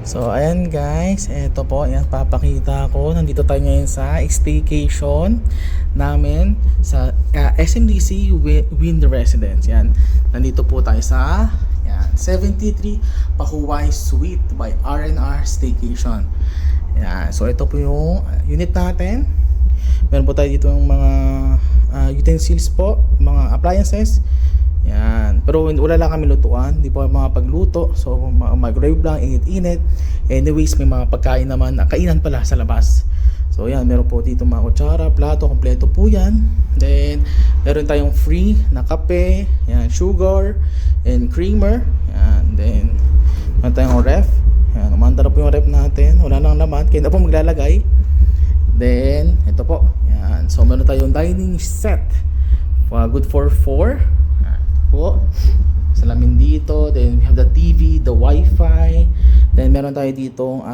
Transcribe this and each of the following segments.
So ayan guys, eto po, ayan papakita ko. Nandito tayo ngayon sa staycation namin sa SMDC Wind Residence. Yan. Nandito po tayo sa 73 Pahuway Suite by R&R Staycation. Yan. So ito po yung unit natin. Meron po tayo dito yung mga utensils po, mga appliances. Yan. Pero wala lang kami lutuan, hindi po mga pagluto. So microwave lang, init-init. Anyways, may mga pagkain naman, kainan pala sa labas. So yan, meron po dito mga kutsara, plato, kompleto po yan. Then meron tayong free na kape, yan, sugar and creamer. Yan. Then meron tayong ref. Yan, umanda na po yung ref natin. Wala nang laman, kaya na po maglalagay. Then ito po. Yan. So meron tayong dining set. Good for 4 po. Salamin dito. Then we have the TV, the Wi-Fi. Then meron tayo dito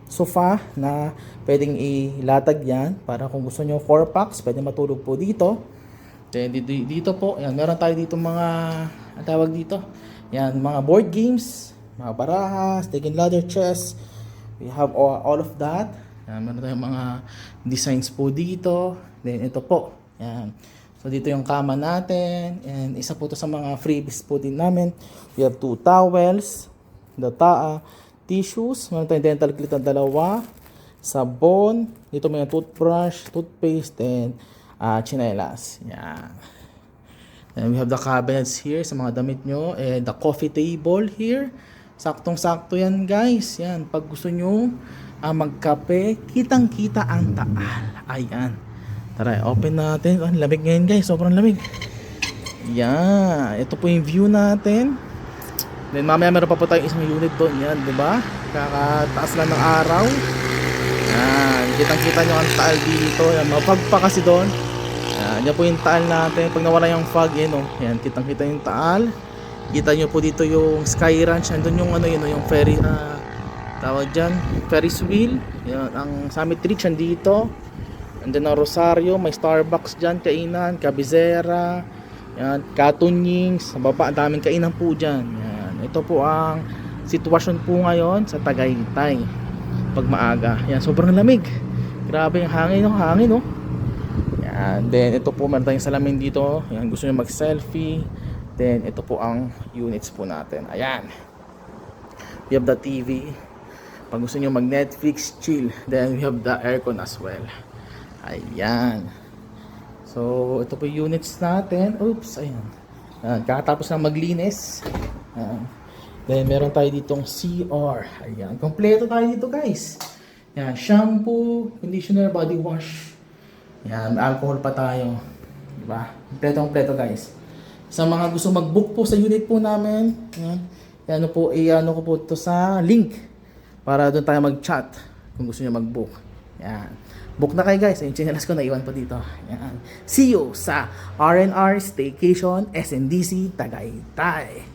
sofa na pwedeng ilatag yan para kung gusto nyo 4 packs, pwede matulog po dito. Then dito po, yan, meron tayo dito mga ang tawag dito. Yan, mga board games, mga baraha, stake and ladder, chess. We have all of that. Yan, meron tayong mga designs po dito. Then ito po. Yan. So dito yung kama natin, and isa po to sa mga freebies po din namin. We have 2 towels, tissues, meron tayong dental kit na 2, sabon, dito may toothbrush, toothpaste, and chinelas. Yan. And we have the cabinets here sa mga damit nyo, and the coffee table here. Saktong-sakto yan guys. Yan, pag gusto nyo magkape, kitang-kita ang taal. Ayan. Tara, open natin. Ang lamig ngayon guys, sobrang lamig. Yan, ito po yung view natin. Then mamaya meron pa po tayong isang unit doon. Yan, di ba? Kakataas lang ng araw. Yan, kitang-kita nyo ang taal dito. Yan, mapag pa kasi doon. Yan, yan po yung taal natin. Pag nawala yung fog, yan, yan, kitang-kita yung taal. Kita nyo po dito yung Sky Ranch. Andun yung yung ferry, tawag dyan, Ferris wheel. Yan, ang Summit Ridge andito. Andun ang Rosario, may Starbucks dyan, kainan, Cabezera, yan, Katunyings, sa baba, ang daming kainan po dyan. Yan. Ito po ang sitwasyon po ngayon sa Tagaytay pag maaga. Yan, sobrang lamig. Grabe yung hangin, no? Yan. Then ito po, meron tayong salamin dito. Yan, gusto nyo mag-selfie. Then ito po ang units po natin. Ayan. We have the TV. Pag gusto nyo mag-Netflix, chill. Then we have the aircon as well. Ayan. So, ito po yung units natin. Oops, ayan. Kakatapos na maglinis. Then, meron tayo ditong CR. Ayan. Kompleto tayo dito, guys. Ayan. Shampoo, conditioner, body wash. Ayan. Alcohol pa tayo. Diba? Kompleto, guys. Sa mga gusto mag-book po sa unit po namin, ayan. Ano po, i-ano ko po ito sa link. Para doon tayo mag-chat kung gusto nyo mag-book. Ayan. Book na kayo guys. Yung chinelas ko naiwan pa dito. Yan. See you sa R&R Staycation SMDC Tagaytay.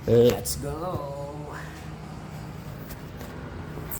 Let's go!